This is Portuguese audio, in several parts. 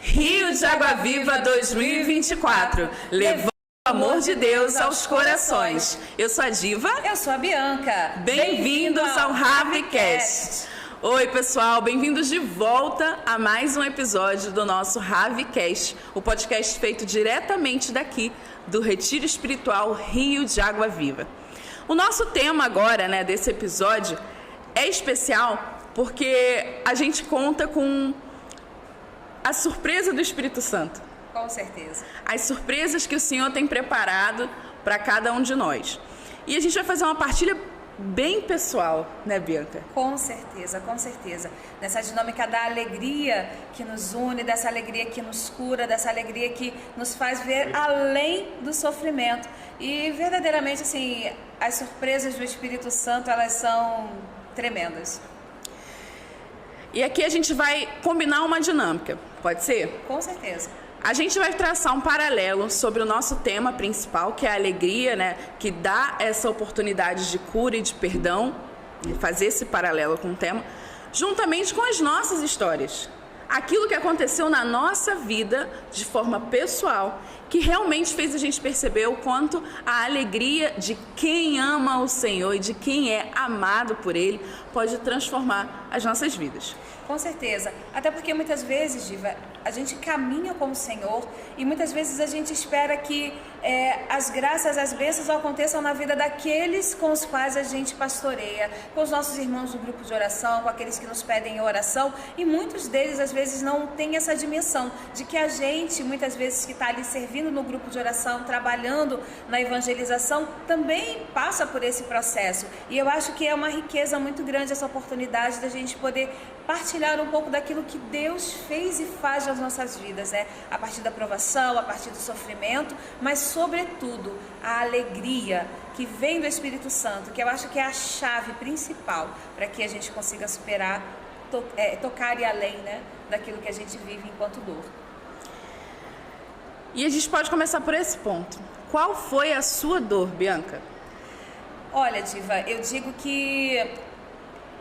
Rio de Água Viva 2024, levando o amor de Deus aos corações. Eu sou a Diva. Eu sou a Bianca. Bem-vindos ao Ravicast. Oi, pessoal, bem-vindos de volta a mais um episódio do nosso Ravicast, o podcast feito diretamente daqui, do Retiro Espiritual Rio de Água Viva. O nosso tema agora, desse episódio, é especial porque a gente conta com a surpresa do Espírito Santo. Com certeza. As surpresas que o Senhor tem preparado para cada um de nós. E a gente vai fazer uma partilha bem pessoal, né, Bianca? Com certeza, com certeza. Nessa dinâmica da alegria que nos une, dessa alegria que nos cura, dessa alegria que nos faz ver além do sofrimento. E verdadeiramente, assim, as surpresas do Espírito Santo, elas são tremendas. E aqui a gente vai combinar uma dinâmica, pode ser? Com certeza. A gente vai traçar um paralelo sobre o nosso tema principal, que é a alegria, que dá essa oportunidade de cura e de perdão, e fazer esse paralelo com o tema, juntamente com as nossas histórias. Aquilo que aconteceu na nossa vida de forma pessoal, que realmente fez a gente perceber o quanto a alegria de quem ama o Senhor e de quem é amado por Ele pode transformar as nossas vidas. Com certeza, até porque muitas vezes, Diva, a gente caminha com o Senhor e muitas vezes a gente espera que as graças, as bênçãos aconteçam na vida daqueles com os quais a gente pastoreia, com os nossos irmãos do grupo de oração, com aqueles que nos pedem oração, e muitos deles às vezes não têm essa dimensão de que a gente, muitas vezes que está ali servindo no grupo de oração, trabalhando na evangelização, também passa por esse processo. E eu acho que é uma riqueza muito grande essa oportunidade da gente poder partilhar um pouco daquilo que Deus fez e faz nas nossas vidas, a partir da provação, a partir do sofrimento, mas sobretudo a alegria que vem do Espírito Santo, que eu acho que é a chave principal para que a gente consiga superar, tocar e além, daquilo que a gente vive enquanto dor. E a gente pode começar por esse ponto. Qual foi a sua dor, Bianca? Olha, Diva, eu digo que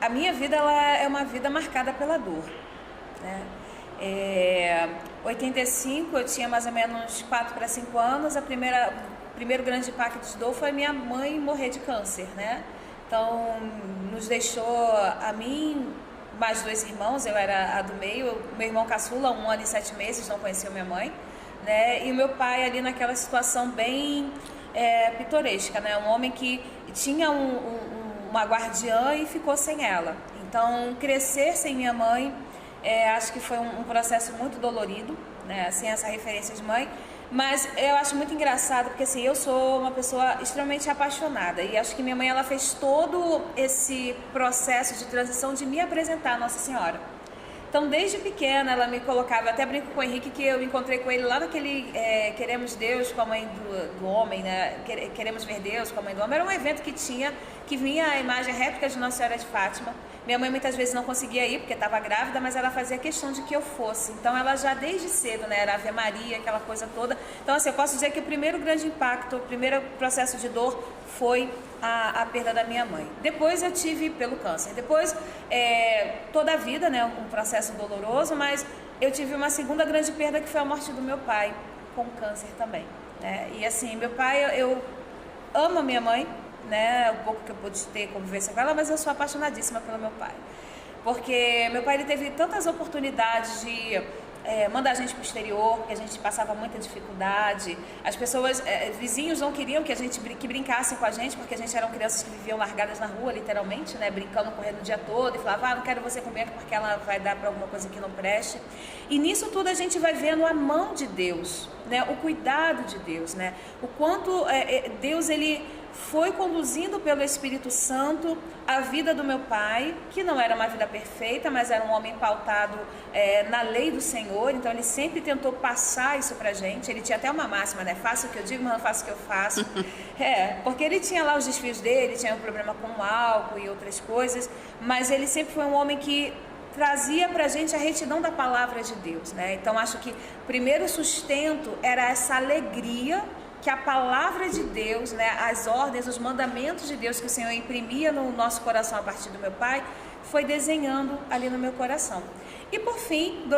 a minha vida ela é uma vida marcada pela dor, 85, eu tinha mais ou menos 4 para 5 anos. O primeiro grande impacto de dor foi minha mãe morrer de câncer, Então, nos deixou a mim, mais 2 irmãos, eu era a do meio, meu irmão caçula, 1 ano e 7 meses, não conhecia minha mãe, E o meu pai ali naquela situação bem pitoresca, Um homem que tinha uma guardiã e ficou sem ela. Então, crescer sem minha mãe, acho que foi um processo muito dolorido, sem essa referência de mãe. Mas eu acho muito engraçado, porque assim, eu sou uma pessoa extremamente apaixonada e acho que minha mãe ela fez todo esse processo de transição de me apresentar a Nossa Senhora. Então, desde pequena, ela me colocava, até brinco com o Henrique, que eu encontrei com ele lá naquele Queremos Deus com a Mãe do Homem, Queremos Ver Deus com a Mãe do Homem. Era um evento que vinha a imagem réplica de Nossa Senhora de Fátima. Minha mãe muitas vezes não conseguia ir, porque estava grávida, mas ela fazia questão de que eu fosse. Então, ela já desde cedo, era Ave Maria, aquela coisa toda. Então, assim, eu posso dizer que o primeiro grande impacto, o primeiro processo de dor foi a perda da minha mãe. Depois eu tive pelo câncer. Depois, toda a vida, um processo doloroso, mas eu tive uma segunda grande perda que foi a morte do meu pai, com câncer também. E assim, meu pai, eu amo a minha mãe, o pouco que eu pude ter convivência com ela, mas eu sou apaixonadíssima pelo meu pai. Porque meu pai ele teve tantas oportunidades de mandar a gente para o exterior, que a gente passava muita dificuldade. As pessoas, vizinhos não queriam que brincassem com a gente, porque a gente eram crianças que viviam largadas na rua, literalmente, brincando, correndo o dia todo, e falavam, não quero você com Bianca porque ela vai dar para alguma coisa que não preste. E nisso tudo a gente vai vendo a mão de Deus, o cuidado de Deus, o quanto Deus ele foi conduzindo pelo Espírito Santo a vida do meu pai, que não era uma vida perfeita, mas era um homem pautado na lei do Senhor. Então ele sempre tentou passar isso pra gente. Ele tinha até uma máxima, faça o que eu digo, mas não faça o que eu faço. Porque ele tinha lá os desfios dele, tinha um problema com o álcool e outras coisas, mas ele sempre foi um homem que trazia pra gente a retidão da palavra de Deus, Então acho que o primeiro sustento era essa alegria que a palavra de Deus, né, as ordens, os mandamentos de Deus que o Senhor imprimia no nosso coração a partir do meu pai, foi desenhando ali no meu coração. E por fim,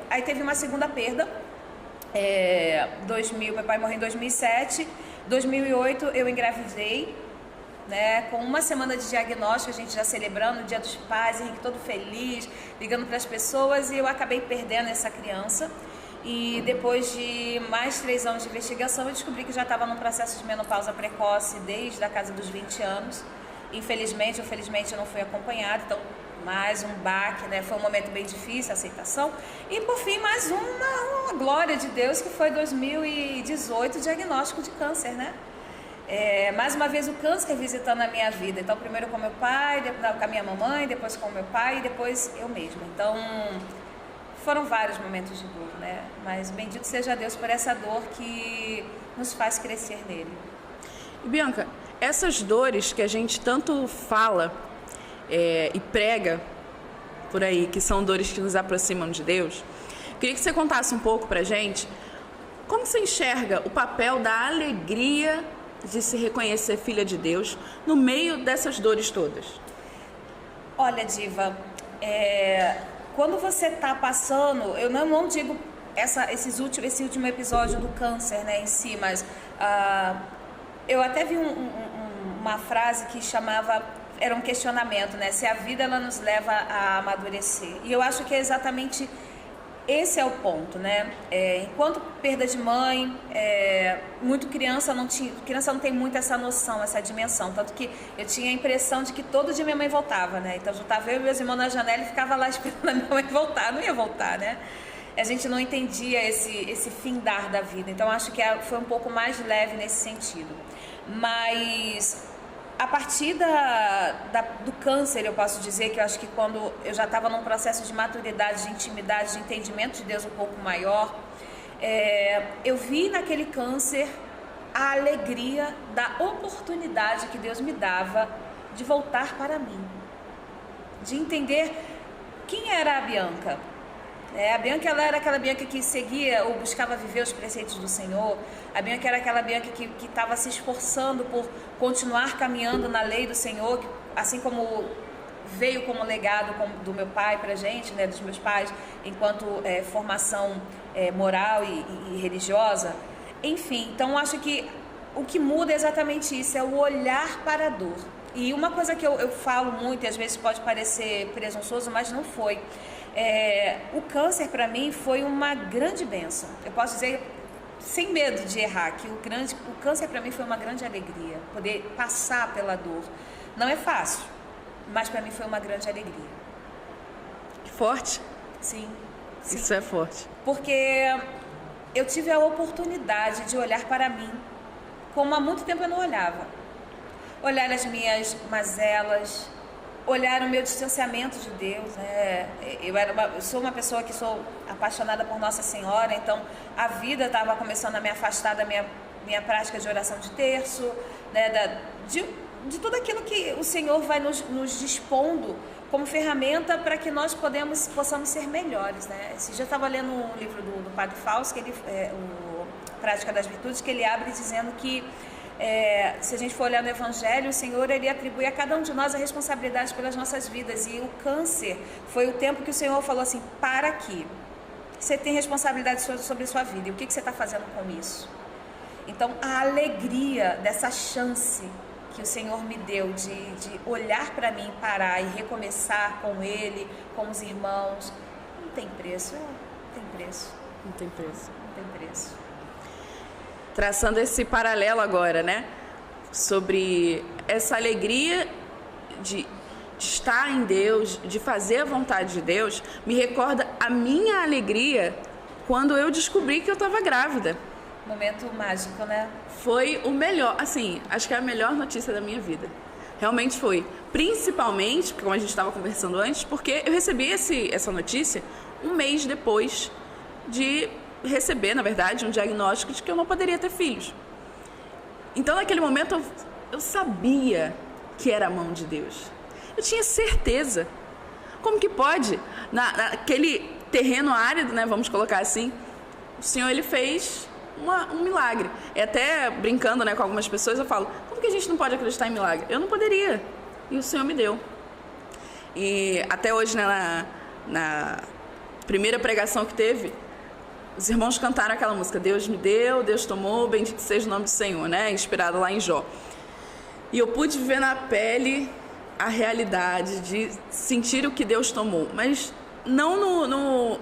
aí teve uma segunda perda. Meu pai morreu em 2007. 2008 eu engravidei, né, com uma semana de diagnóstico, a gente já celebrando o Dia dos Pais, Henrique todo feliz, ligando para as pessoas, e eu acabei perdendo essa criança. E depois de mais 3 anos de investigação, eu descobri que já estava num processo de menopausa precoce desde a casa dos 20 anos. Infelizmente ou felizmente eu não fui acompanhada, então mais um baque, né? Foi um momento bem difícil, a aceitação. E por fim, mais uma glória de Deus, que foi 2018, diagnóstico de câncer, né? Mais uma vez o câncer visitando a minha vida. Então primeiro com meu pai, depois com a minha mamãe, depois com meu pai e depois eu mesma. Então foram vários momentos de dor, né? Mas bendito seja Deus por essa dor que nos faz crescer nele. E Bianca, essas dores que a gente tanto fala e prega por aí, que são dores que nos aproximam de Deus, queria que você contasse um pouco pra gente como você enxerga o papel da alegria de se reconhecer filha de Deus no meio dessas dores todas. Olha, Diva, quando você está passando, eu não digo esse último episódio do câncer, né, em si, mas eu até vi uma frase que era um questionamento, né, se a vida ela nos leva a amadurecer. E eu acho que é exatamente esse é o ponto, né? Enquanto perda de mãe, criança não tem muito essa noção, essa dimensão, tanto que eu tinha a impressão de que todo dia minha mãe voltava, né? Então juntava eu e meus irmãos na janela e ficava lá esperando a minha mãe voltar, não ia voltar, né? A gente não entendia esse findar da vida, então acho que foi um pouco mais leve nesse sentido. Mas a partir do câncer, eu posso dizer que eu acho que quando eu já estava num processo de maturidade, de intimidade, de entendimento de Deus um pouco maior, eu vi naquele câncer a alegria da oportunidade que Deus me dava de voltar para mim, de entender quem era a Bianca. A Bianca, ela era aquela Bianca que seguia ou buscava viver os preceitos do Senhor. A Bianca era aquela Bianca que estava se esforçando por continuar caminhando na lei do Senhor, assim como veio como legado do meu pai para a gente, né, dos meus pais, enquanto formação moral e religiosa. Enfim, então acho que o que muda é exatamente isso, é o olhar para a dor. E uma coisa que eu falo muito, e às vezes pode parecer presunçoso, mas não foi. O câncer para mim foi uma grande bênção. Eu posso dizer, sem medo de errar, que o câncer para mim foi uma grande alegria. Poder passar pela dor. Não é fácil, mas para mim foi uma grande alegria. Forte? Sim. Isso é forte. Porque eu tive a oportunidade de olhar para mim como há muito tempo eu não olhava. Olhar as minhas mazelas, olhar o meu distanciamento de Deus, né? Eu sou uma pessoa que sou apaixonada por Nossa Senhora, então a vida estava começando a me afastar da minha prática de oração de terço, né? De tudo aquilo que o Senhor vai nos dispondo como ferramenta para que nós possamos ser melhores, né? Esse dia eu estava lendo um livro do Padre Fausto, o Prática das Virtudes, que ele abre dizendo que se a gente for olhar no Evangelho, o Senhor ele atribui a cada um de nós a responsabilidade pelas nossas vidas, e o câncer foi o tempo que o Senhor falou assim: para aqui, você tem responsabilidade sobre a sua vida, e o que você está fazendo com isso? Então a alegria dessa chance que o Senhor me deu de olhar para mim, parar e recomeçar com Ele, com os irmãos, não tem preço, não tem preço. Não tem preço. Não tem preço. Traçando esse paralelo agora, né? Sobre essa alegria de estar em Deus, de fazer a vontade de Deus, me recorda a minha alegria quando eu descobri que eu estava grávida. Momento mágico, né? Foi o melhor, assim, acho que é a melhor notícia da minha vida. Realmente foi. Principalmente, como a gente estava conversando antes, porque eu recebi essa notícia um mês depois de receber, na verdade, um diagnóstico de que eu não poderia ter filhos. Então, naquele momento, eu sabia que era a mão de Deus. Eu tinha certeza. Como que pode? Naquele terreno árido, né, vamos colocar assim, o Senhor, ele fez um milagre. E até brincando, né, com algumas pessoas, eu falo, como que a gente não pode acreditar em milagre? Eu não poderia. E o Senhor me deu. E até hoje, né, na primeira pregação que teve, os irmãos cantaram aquela música, Deus me deu, Deus tomou, bendito seja o nome do Senhor, né? Inspirado lá em Jó. E eu pude ver na pele a realidade de sentir o que Deus tomou, mas não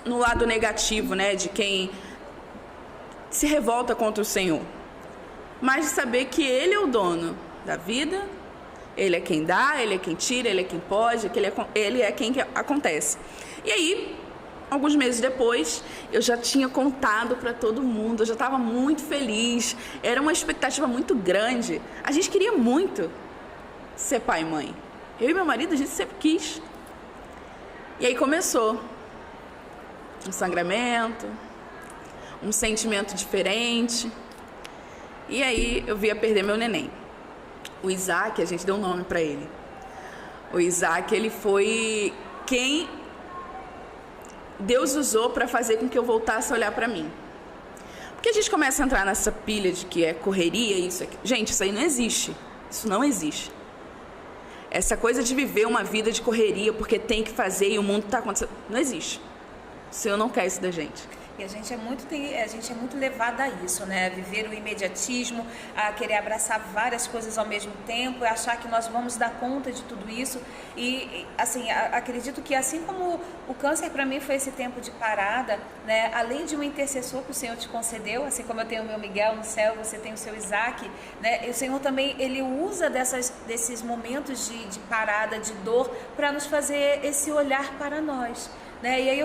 no lado negativo, né? De quem se revolta contra o Senhor, mas de saber que Ele é o dono da vida, Ele é quem dá, Ele é quem tira, Ele é quem pode, Ele é quem acontece. E aí, alguns meses depois, eu já tinha contado para todo mundo, eu já estava muito feliz, era uma expectativa muito grande. A gente queria muito ser pai e mãe. Eu e meu marido, a gente sempre quis. E aí começou um sangramento, um sentimento diferente. E aí eu via perder meu neném. O Isaac, a gente deu um nome para ele. O Isaac, ele foi quem Deus usou para fazer com que eu voltasse a olhar para mim. Porque a gente começa a entrar nessa pilha de que é correria, isso aqui. Gente, isso aí não existe. Isso não existe. Essa coisa de viver uma vida de correria porque tem que fazer e o mundo está acontecendo. Não existe. O Senhor não quer isso da gente. E a gente é muito levada a isso, né? A viver o imediatismo, a querer abraçar várias coisas ao mesmo tempo, achar que nós vamos dar conta de tudo isso. E assim, acredito que assim como o câncer para mim foi esse tempo de parada, né? Além de um intercessor que o Senhor te concedeu, assim como eu tenho o meu Miguel no céu, você tem o seu Isaac, né? E o Senhor também, Ele usa desses momentos de parada, de dor, para nos fazer esse olhar para nós. Né? E aí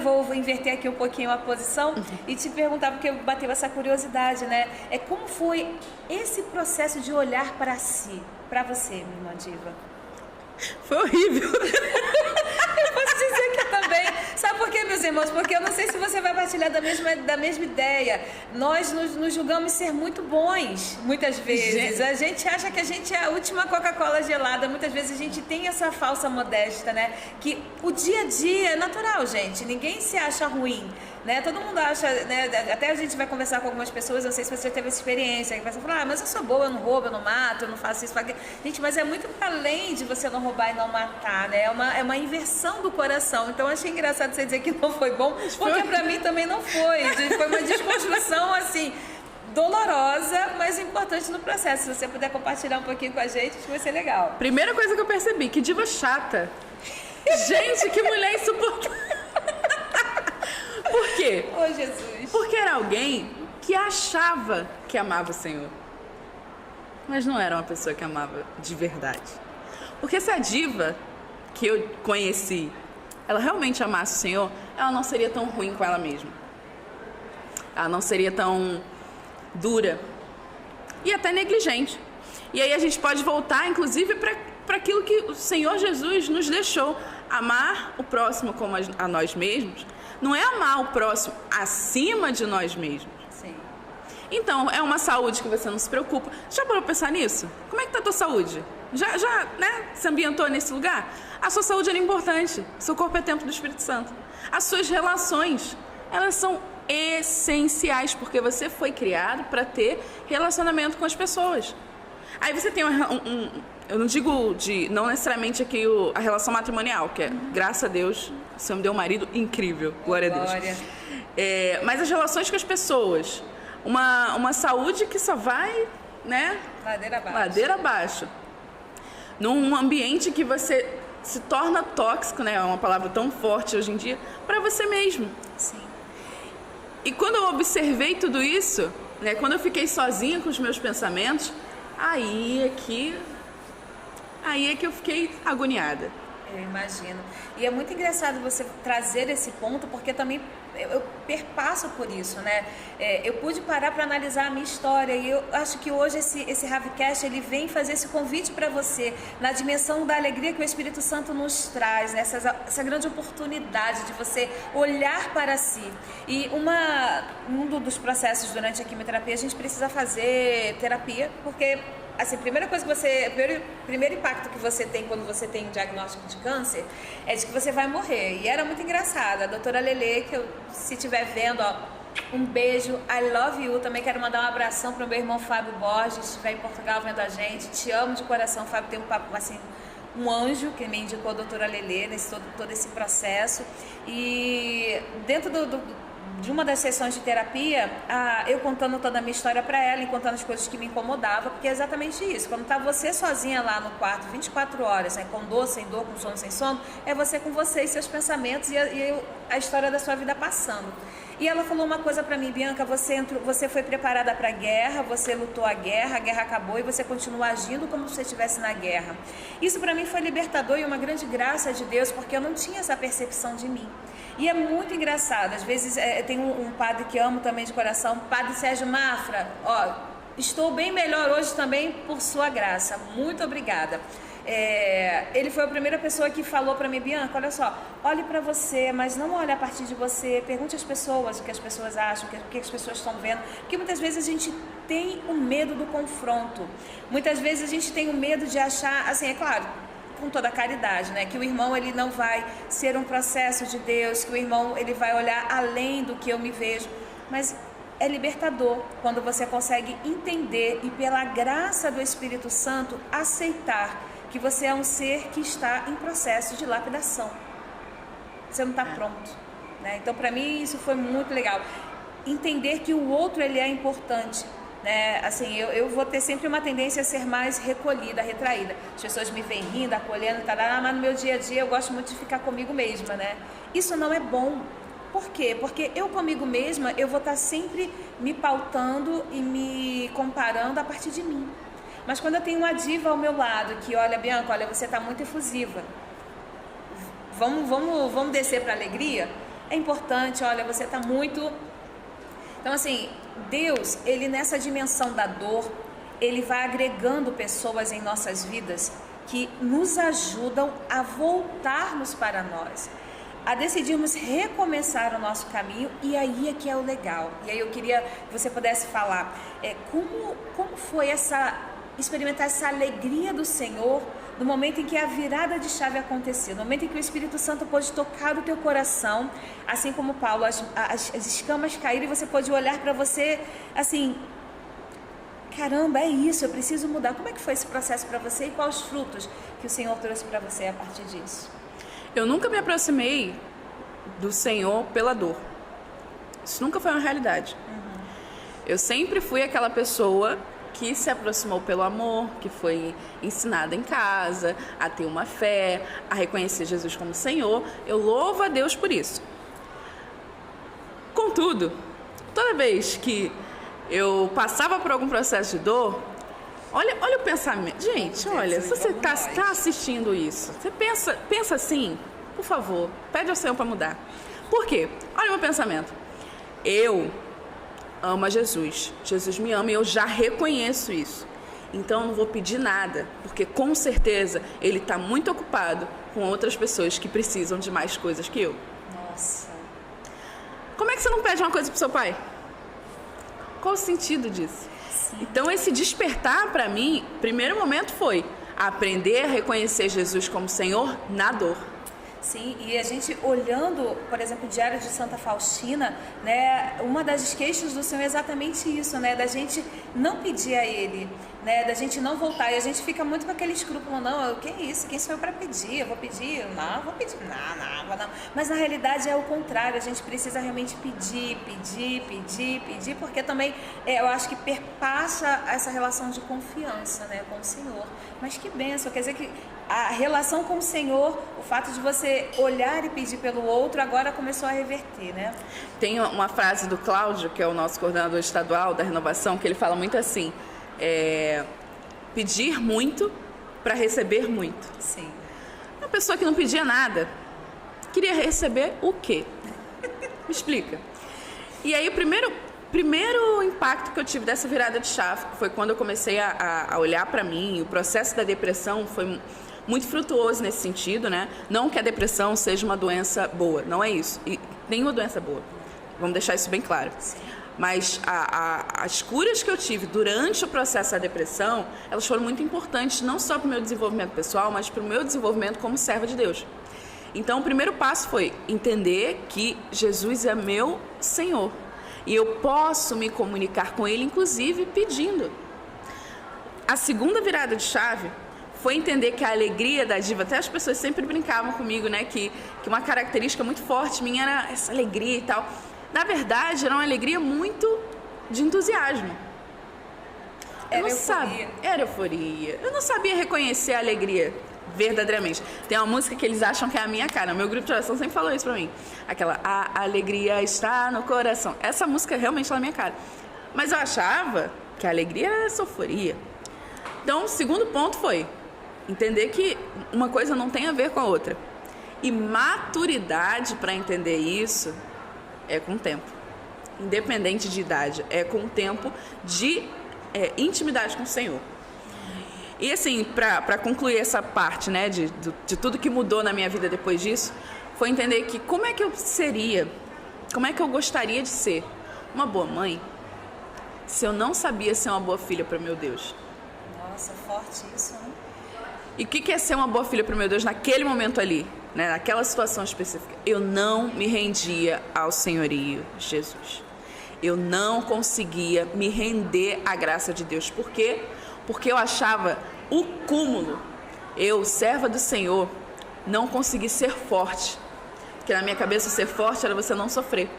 vou inverter aqui um pouquinho a posição e te perguntar, porque bateu essa curiosidade, né? Como foi esse processo de olhar para si, para você, minha irmã Diva? Foi horrível. Eu posso dizer que também. Sabe por quê, meus irmãos? Porque eu não sei se você vai partilhar da mesma ideia. Nós nos julgamos ser muito bons, muitas vezes. A gente acha que a gente é a última Coca-Cola gelada. Muitas vezes a gente tem essa falsa modéstia, né? Que o dia a dia é natural, gente. Ninguém se acha ruim. Né? Todo mundo acha, né? Até a gente vai conversar com algumas pessoas, não sei se você já teve essa experiência, que vai falar, mas eu sou boa, eu não roubo, eu não mato, eu não faço isso, gente, mas é muito além de você não roubar e não matar, né? É uma inversão do coração. Então eu achei engraçado você dizer que não foi bom, porque pra mim também não foi. Foi uma desconstrução assim, dolorosa, mas importante no processo. Se você puder compartilhar um pouquinho com a gente, acho que vai ser legal. Primeira coisa que eu percebi, que diva chata. Gente, que mulher insuportável. Por quê? Oh, Jesus. Porque era alguém que achava que amava o Senhor, mas não era uma pessoa que amava de verdade. Porque se a diva que eu conheci, ela realmente amasse o Senhor, ela não seria tão ruim com ela mesma. Ela não seria tão dura e até negligente. E aí a gente pode voltar, inclusive, para aquilo que o Senhor Jesus nos deixou. Amar o próximo como a nós mesmos. Não é amar o próximo acima de nós mesmos. Sim. Então, é uma saúde que você não se preocupa. Já parou pra pensar nisso? Como é que tá a tua saúde? Já, né, se ambientou nesse lugar? A sua saúde é importante. Seu corpo é templo do Espírito Santo. As suas relações, elas são essenciais, porque você foi criado para ter relacionamento com as pessoas. Aí você tem eu não digo não necessariamente aqui a relação matrimonial, que é, graças a Deus, o Senhor me deu um marido incrível, glória a Deus. Mas as relações com as pessoas, uma saúde que só vai, né? Ladeira abaixo. Num ambiente que você se torna tóxico, né? É uma palavra tão forte hoje em dia, para você mesmo. Sim. E quando eu observei tudo isso, né? Quando eu fiquei sozinha com os meus pensamentos, aí é que eu fiquei agoniada. Eu imagino. E é muito engraçado você trazer esse ponto, porque também eu perpasso por isso, né? Eu pude parar para analisar a minha história e eu acho que hoje esse Ravcast, ele vem fazer esse convite para você, na dimensão da alegria que o Espírito Santo nos traz, né? Essa grande oportunidade de você olhar para si. E um dos processos durante a quimioterapia, a gente precisa fazer terapia, porque assim, primeiro impacto que você tem quando você tem um diagnóstico de câncer é de que você vai morrer. E era muito engraçado. A doutora Lelê, que se estiver vendo, ó, Um beijo, I love you. Também quero mandar um abração para o meu irmão Fábio Borges, que estiver em Portugal vendo a gente. Te amo de coração, Fábio. Tem um papo assim, um anjo que me indicou a doutora Lelê nesse todo esse processo. E dentro de uma das sessões de terapia, eu contando toda a minha história para ela, e contando as coisas que me incomodavam, porque é exatamente isso. Quando tá você sozinha lá no quarto, 24 horas, né, com dor, sem dor, com sono, sem sono, é você com você e seus pensamentos e a história da sua vida passando. E ela falou uma coisa para mim: Bianca, você foi preparada para a guerra, você lutou a guerra acabou e você continua agindo como se você estivesse na guerra. Isso para mim foi libertador e uma grande graça de Deus, porque eu não tinha essa percepção de mim. E é muito engraçado, às vezes tem um padre que amo também de coração, Padre Sérgio Mafra, estou bem melhor hoje também por sua graça, muito obrigada. Ele foi a primeira pessoa que falou para mim: Bianca, olha só, olhe para você, mas não olhe a partir de você, pergunte às pessoas o que as pessoas acham, o que as pessoas estão vendo, porque muitas vezes a gente tem o medo do confronto, muitas vezes a gente tem o medo de achar, assim, é claro, com toda a caridade, né, que o irmão ele não vai ser um processo de Deus, que o irmão ele vai olhar além do que eu me vejo, mas é libertador quando você consegue entender e pela graça do Espírito Santo aceitar que você é um ser que está em processo de lapidação. Você não está pronto, né? Então, para mim, isso foi muito legal. Entender que o outro, ele é importante, né? Assim, eu vou ter sempre uma tendência a ser mais recolhida, retraída. As pessoas me veem rindo, acolhendo, mas no meu dia a dia eu gosto muito de ficar comigo mesma, né? Isso não é bom. Por quê? Porque eu comigo mesma, eu vou estar sempre me pautando e me comparando a partir de mim. Mas quando eu tenho uma diva ao meu lado, que olha, Bianca, olha, você está muito efusiva, vamos descer para a alegria? É importante, olha, você está muito... Então, assim, Deus, ele nessa dimensão da dor, ele vai agregando pessoas em nossas vidas que nos ajudam a voltarmos para nós, a decidirmos recomeçar o nosso caminho, e aí é que é o legal. E aí eu queria que você pudesse falar, como foi experimentar essa alegria do Senhor no momento em que a virada de chave aconteceu, no momento em que o Espírito Santo pôde tocar o teu coração, assim como Paulo, as escamas caíram e você pôde olhar para você assim, caramba, é isso, eu preciso mudar. Como é que foi esse processo para você e quais os frutos que o Senhor trouxe para você a partir disso? Eu nunca me aproximei do Senhor pela dor. Isso nunca foi uma realidade. Eu sempre fui aquela pessoa que se aproximou pelo amor, que foi ensinada em casa, a ter uma fé, a reconhecer Jesus como Senhor. Eu louvo a Deus por isso. Contudo, toda vez que eu passava por algum processo de dor, olha o pensamento. Gente, olha, se você está assistindo isso, você pensa assim, por favor, pede ao Senhor para mudar. Por quê? Olha o meu pensamento. Eu amo a Jesus. Jesus me ama e eu já reconheço isso. Então eu não vou pedir nada, porque com certeza Ele está muito ocupado com outras pessoas que precisam de mais coisas que eu. Nossa. Como é que você não pede uma coisa pro seu pai? Qual o sentido disso? Sim. Então esse despertar para mim, primeiro momento foi aprender a reconhecer Jesus como Senhor na dor. Sim, e a gente olhando, por exemplo, o Diário de Santa Faustina, né, uma das queixas do Senhor é exatamente isso, né, da gente não pedir a Ele, né, da gente não voltar, e a gente fica muito com aquele escrúpulo, não, o que é isso, quem sou eu para pedir, eu vou pedir, não, vou pedir, não, mas na realidade é o contrário, a gente precisa realmente pedir, porque também eu acho que perpassa essa relação de confiança, né, com o Senhor, mas que bênção, quer dizer que a relação com o Senhor, o fato de você olhar e pedir pelo outro, agora começou a reverter, né? Tem uma frase do Cláudio, que é o nosso coordenador estadual da renovação, que ele fala muito assim, pedir muito para receber muito. Sim. Uma pessoa que não pedia nada, queria receber o quê? Me explica. E aí o primeiro impacto que eu tive dessa virada de chave foi quando eu comecei a olhar para mim. O processo da depressão foi muito frutuoso nesse sentido, né? Não que a depressão seja uma doença boa, não é isso. E nenhuma doença boa. Vamos deixar isso bem claro. Mas as curas que eu tive durante o processo da depressão, elas foram muito importantes, não só para o meu desenvolvimento pessoal, mas para o meu desenvolvimento como serva de Deus. Então, o primeiro passo foi entender que Jesus é meu Senhor. E eu posso me comunicar com Ele, inclusive pedindo. A segunda virada de chave foi entender que a alegria da diva, até as pessoas sempre brincavam comigo, né, que uma característica muito forte minha era essa alegria e tal. Na verdade, era uma alegria muito de entusiasmo. Era euforia. Era euforia. Eu não sabia reconhecer a alegria verdadeiramente. Tem uma música que eles acham que é a minha cara. Meu grupo de oração sempre falou isso pra mim. Aquela, a alegria está no coração. Essa música realmente é a minha cara. Mas eu achava que a alegria era essa euforia. Então, o segundo ponto foi entender que uma coisa não tem a ver com a outra. E maturidade para entender isso é com o tempo. Independente de idade, é com o tempo de intimidade com o Senhor. E assim, para concluir essa parte, né, de tudo que mudou na minha vida depois disso, foi entender que como é que eu seria, como é que eu gostaria de ser uma boa mãe se eu não sabia ser uma boa filha para meu Deus. Nossa, forte isso, né? E o que é ser uma boa filha para meu Deus naquele momento ali, né, naquela situação específica? Eu não me rendia ao senhorio de Jesus. Eu não conseguia me render à graça de Deus. Por quê? Porque eu achava o cúmulo. Eu, serva do Senhor, não consegui ser forte. Porque na minha cabeça ser forte era você não sofrer.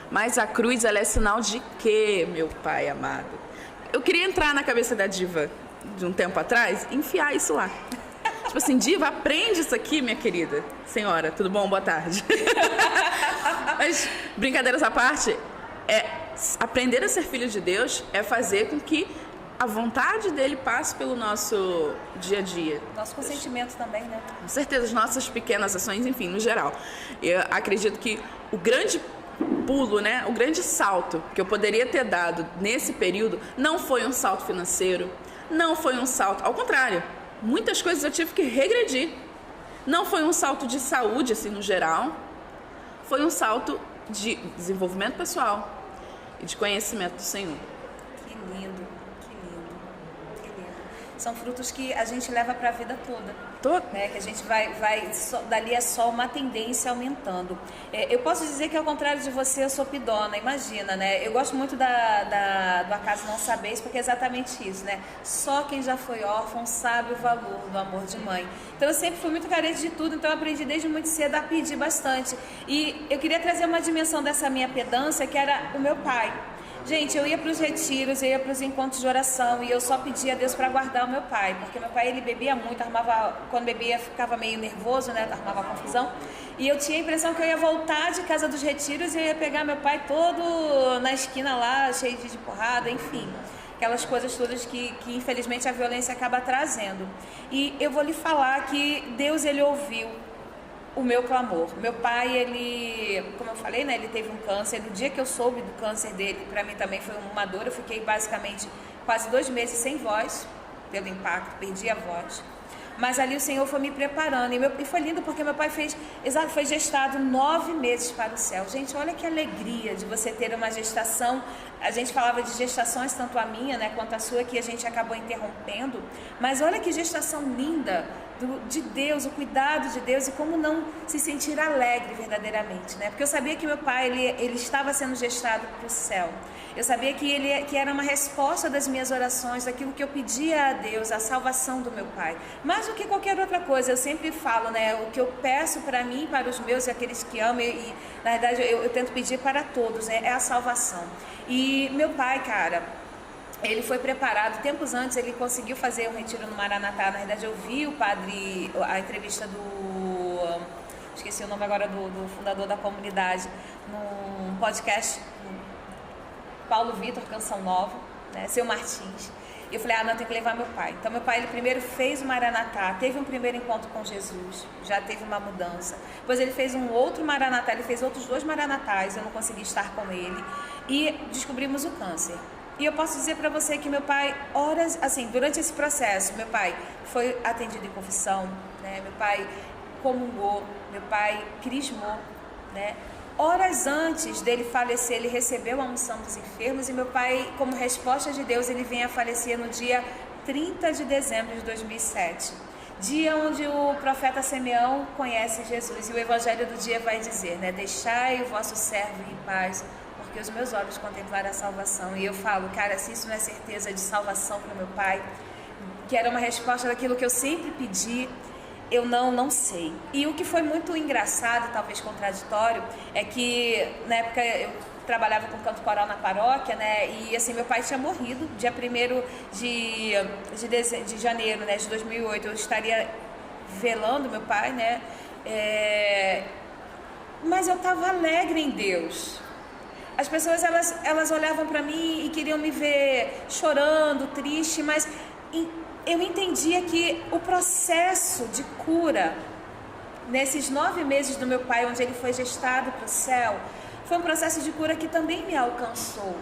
Mas a cruz, ela é sinal de quê, meu Pai amado? Eu queria entrar na cabeça da diva de um tempo atrás e enfiar isso lá. Tipo assim, diva, aprende isso aqui, minha querida. Senhora, tudo bom? Boa tarde. Mas, brincadeiras à parte, aprender a ser filho de Deus é fazer com que a vontade dele passe pelo nosso dia a dia. Nosso consentimento também, né? Com certeza, as nossas pequenas ações, enfim, no geral. Eu acredito que o grande pulo, né, o grande salto que eu poderia ter dado nesse período não foi um salto financeiro, não foi um salto, ao contrário, muitas coisas eu tive que regredir. Não foi um salto de saúde, assim, no geral, foi um salto de desenvolvimento pessoal e de conhecimento do Senhor. Que lindo, que lindo, que lindo. São frutos que a gente leva para a vida toda. Né? Que a gente vai dali é só uma tendência aumentando. Eu posso dizer que ao contrário de você, eu sou pidona, imagina, né? Eu gosto muito do Acaso Não Sabeis, porque é exatamente isso, né? Só quem já foi órfão sabe o valor do amor de mãe. Então eu sempre fui muito carente de tudo, então eu aprendi desde muito cedo a pedir bastante. E eu queria trazer uma dimensão dessa minha pedância, que era o meu pai. Gente, eu ia para os retiros, eu ia para os encontros de oração e eu só pedia a Deus para guardar o meu pai, porque meu pai, ele bebia muito, quando bebia ficava meio nervoso, né, armava confusão, e eu tinha a impressão que eu ia voltar de casa dos retiros e eu ia pegar meu pai todo na esquina lá, cheio de porrada, enfim, aquelas coisas todas que infelizmente a violência acaba trazendo. E eu vou lhe falar que Deus, ele ouviu o meu clamor. Meu pai, ele, como eu falei, né, ele teve um câncer. No dia que eu soube do câncer dele, para mim também foi uma dor. Eu fiquei basicamente quase 2 meses sem voz, pelo impacto, perdi a voz. Mas ali o Senhor foi me preparando. E foi lindo porque meu pai foi gestado 9 meses para o céu. Gente, olha que alegria de você ter uma gestação. A gente falava de gestações, tanto a minha, né, quanto a sua, que a gente acabou interrompendo. Mas olha que gestação linda de Deus, o cuidado de Deus, e como não se sentir alegre verdadeiramente, né? Porque eu sabia que meu pai, ele estava sendo gestado para o céu. Eu sabia que era uma resposta das minhas orações, daquilo que eu pedia a Deus, a salvação do meu pai. Mais do que qualquer outra coisa, eu sempre falo, né? O que eu peço para mim, para os meus e aqueles que amam, e na verdade eu tento pedir para todos, né? É a salvação. E meu pai, cara, ele foi preparado, tempos antes ele conseguiu fazer um retiro no Maranatá. Na verdade eu vi a entrevista esqueci o nome agora do fundador da comunidade, num podcast, Paulo Vitor, Canção Nova, né, Seu Martins. E eu falei, não, eu tenho que levar meu pai. Então meu pai, ele primeiro fez o Maranatá, teve um primeiro encontro com Jesus, já teve uma mudança. Depois ele fez um outro Maranatá, ele fez outros 2 Maranatais, eu não consegui estar com ele. E descobrimos o câncer. E eu posso dizer para você que meu pai, durante esse processo, meu pai foi atendido em confissão, né? Meu pai comungou, meu pai crismou, né? Horas antes dele falecer, ele recebeu a unção dos enfermos e meu pai, como resposta de Deus, ele vem a falecer no dia 30 de dezembro de 2007. Dia onde o profeta Simeão conhece Jesus, e o evangelho do dia vai dizer, né? Deixai o vosso servo em paz, porque porque os meus olhos contemplaram a salvação. E eu falo, cara, se isso não é certeza de salvação para o meu pai, que era uma resposta daquilo que eu sempre pedi, eu não sei. E o que foi muito engraçado, talvez contraditório, é que na época eu trabalhava com canto coral na paróquia, né? E assim, meu pai tinha morrido dia 1º de janeiro, né, de 2008. Eu estaria velando meu pai, né? Mas eu estava alegre em Deus. As pessoas, elas olhavam para mim e queriam me ver chorando, triste, mas eu entendia que o processo de cura, nesses 9 meses do meu pai, onde ele foi gestado para o céu, foi um processo de cura que também me alcançou.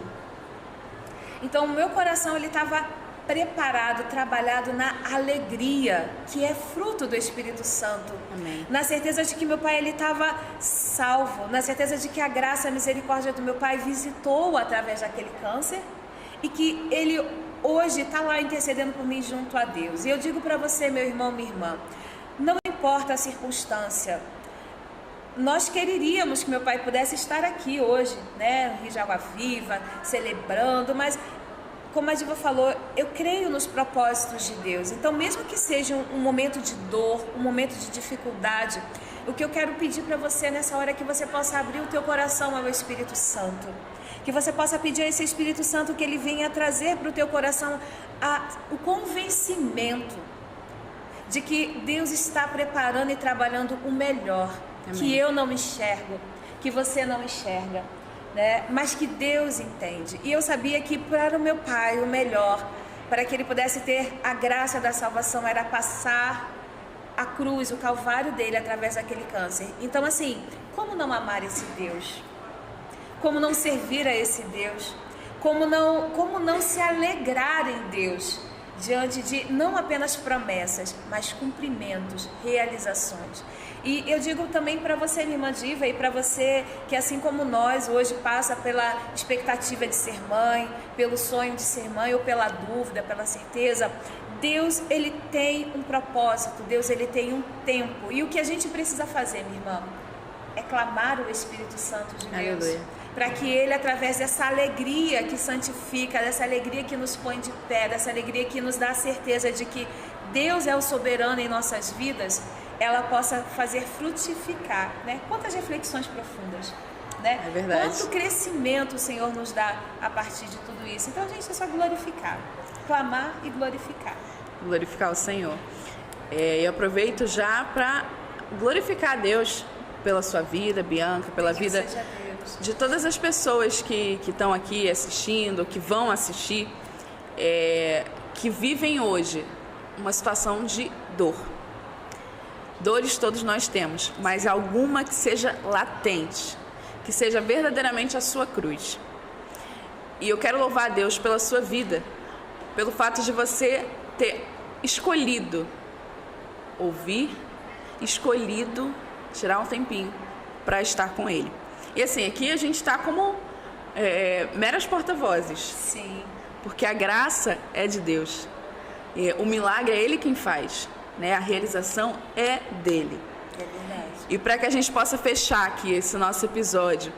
Então, o meu coração, ele estava preparado, trabalhado na alegria, que é fruto do Espírito Santo. Amém. Na certeza de que meu pai, ele estava salvo, na certeza de que a graça e a misericórdia do meu pai visitou através daquele câncer e que ele hoje está lá intercedendo por mim junto a Deus. E eu digo para você, meu irmão, minha irmã, não importa a circunstância, nós queríamos que meu pai pudesse estar aqui hoje, né, no Rio de Água Viva, celebrando, mas como a Diva falou, eu creio nos propósitos de Deus. Então, mesmo que seja um momento de dor, um momento de dificuldade, o que eu quero pedir para você nessa hora é que você possa abrir o teu coração ao Espírito Santo. Que você possa pedir a esse Espírito Santo que ele venha trazer para o teu coração o convencimento de que Deus está preparando e trabalhando o melhor. Amém. Que eu não enxergo, que você não enxerga, né? Mas que Deus entende. E eu sabia que para o meu pai o melhor, para que ele pudesse ter a graça da salvação, era passar a cruz, o calvário dele através daquele câncer. Então assim, como não amar esse Deus? Como não servir a esse Deus? Como não se alegrar em Deus diante de não apenas promessas, mas cumprimentos, realizações. E eu digo também para você, minha irmã Diva, e para você que assim como nós hoje passa pela expectativa de ser mãe, pelo sonho de ser mãe ou pela dúvida, pela certeza, Deus, ele tem um propósito, Deus, ele tem um tempo. E o que a gente precisa fazer, minha irmã, é clamar o Espírito Santo de Deus. Aleluia. Para que ele, através dessa alegria que santifica, dessa alegria que nos põe de pé, dessa alegria que nos dá a certeza de que Deus é o soberano em nossas vidas, ela possa fazer frutificar, né? Quantas reflexões profundas, né? É verdade. Quanto crescimento o Senhor nos dá a partir de tudo isso. Então, gente, é só glorificar, clamar e glorificar. Glorificar o Senhor. Eu aproveito já para glorificar a Deus pela sua vida, Bianca, pela vida de todas as pessoas que estão aqui assistindo, que vão assistir, que vivem hoje uma situação de dor. Dores todos nós temos, mas alguma que seja latente, que seja verdadeiramente a sua cruz. E eu quero louvar a Deus pela sua vida, pelo fato de você ter escolhido ouvir, escolhido tirar um tempinho para estar com Ele. E assim, aqui a gente está como meras porta-vozes. Sim. Porque a graça é de Deus. O milagre é Ele quem faz, né? A realização é dele. É verdade. E para que a gente possa fechar aqui esse nosso episódio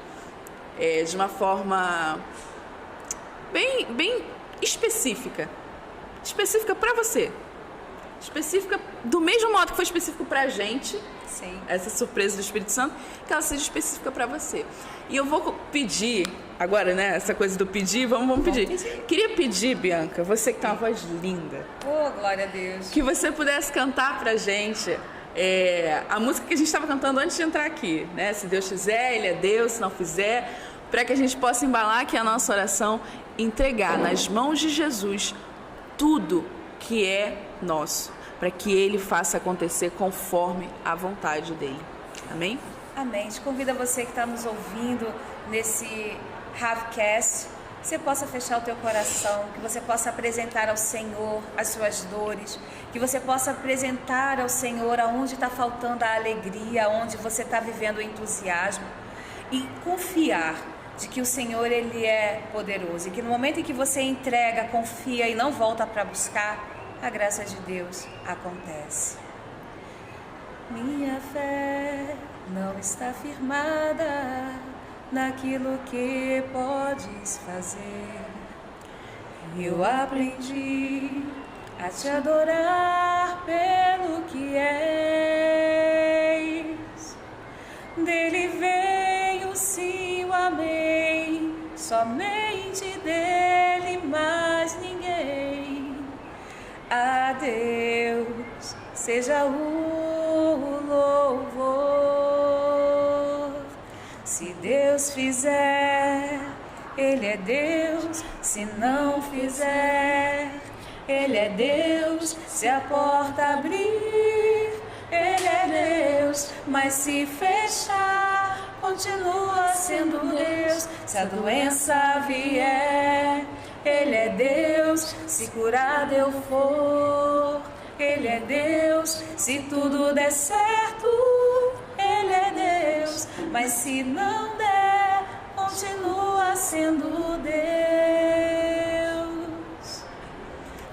de uma forma bem específica. Específica para você. Específica do mesmo modo que foi específico para a gente. Sim. Essa surpresa do Espírito Santo, que ela seja específica para você. E eu vou pedir, agora, né, essa coisa do pedir, vamos pedir. Queria pedir, Bianca, você que tem uma voz linda. Oh, glória a Deus. Que você pudesse cantar pra gente a música que a gente estava cantando antes de entrar aqui, né? Se Deus fizer, Ele é Deus, se não fizer, para que a gente possa embalar aqui a nossa oração, entregar nas mãos de Jesus tudo que é nosso, para que Ele faça acontecer conforme a vontade dEle. Amém? Amém. Te convido a você que está nos ouvindo nesse Ravcast, que você possa fechar o teu coração, que você possa apresentar ao Senhor as suas dores, que você possa apresentar ao Senhor aonde está faltando a alegria, aonde você está vivendo o entusiasmo, e confiar de que o Senhor, Ele é poderoso, e que no momento em que você entrega, confia e não volta para buscar, a graça de Deus acontece. Minha fé não está firmada naquilo que podes fazer. Eu aprendi a te adorar pelo que és. Dele veio sim o amém, somente dele, mais ninguém. A Deus seja o louvor. Se Deus fizer, Ele é Deus. Se não fizer, Ele é Deus. Se a porta abrir, Ele é Deus. Mas se fechar, continua sendo Deus. Se a doença vier, Ele é Deus. Se curado eu for, Ele é Deus. Se tudo der certo, Ele é Deus. Mas se não der, continua sendo Deus.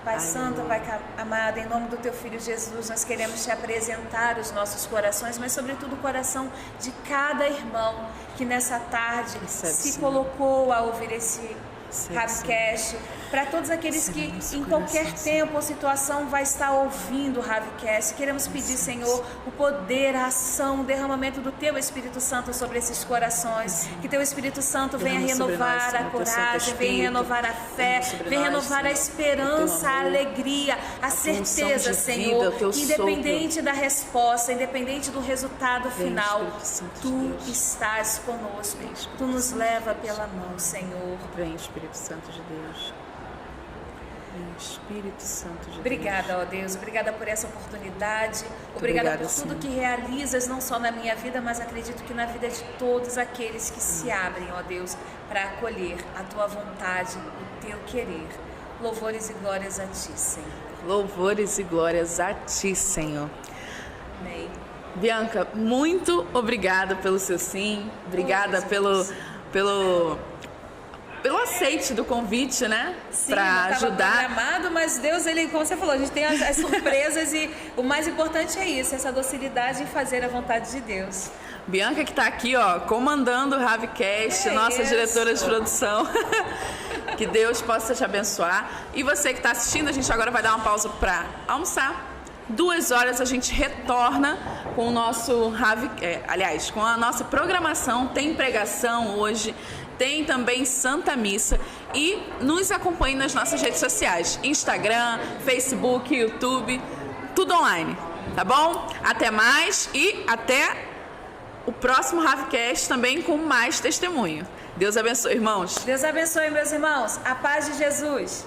Pai Santo, Pai amado, em nome do Teu Filho Jesus, nós queremos Te apresentar os nossos corações, mas sobretudo o coração de cada irmão que nessa tarde se colocou a ouvir esse Ravecast, para todos aqueles que em qualquer tempo ou situação vai estar ouvindo o Ravecast. Queremos pedir, Senhor, o poder, a ação, o derramamento do Teu Espírito Santo sobre esses corações. Que Teu Espírito Santo venha renovar a coragem, venha renovar a fé, venha renovar a esperança, a alegria, a certeza, Senhor, que independente da resposta, independente do resultado final, Tu estás conosco. Tu nos leva pela mão, Senhor. Vem, Espírito Santo de Deus. Espírito Santo de Deus. Obrigada, ó Deus, obrigada por essa oportunidade, obrigada por tudo que realizas, não só na minha vida, mas acredito que na vida de todos aqueles que se abrem, ó Deus, para acolher a Tua vontade, o Teu querer. Louvores e glórias a Ti, Senhor. Louvores e glórias a Ti, Senhor. Amém. Bianca, muito obrigada pelo seu sim, obrigada pelo aceite do convite, né? Para ajudar. Programado, mas Deus, ele, como você falou, a gente tem as surpresas e o mais importante é isso, essa docilidade em fazer a vontade de Deus. Bianca que está aqui, ó, comandando o Ravecast, nossa diretora de produção. Que Deus possa te abençoar. E você que está assistindo, a gente agora vai dar uma pausa para almoçar. 2 horas a gente retorna com o nosso com a nossa programação. Tem pregação hoje, tem também Santa Missa. E nos acompanhe nas nossas redes sociais: Instagram, Facebook, YouTube, tudo online, tá bom? Até mais e até o próximo Ravecast também com mais testemunho. Deus abençoe, irmãos. Deus abençoe, meus irmãos. A paz de Jesus.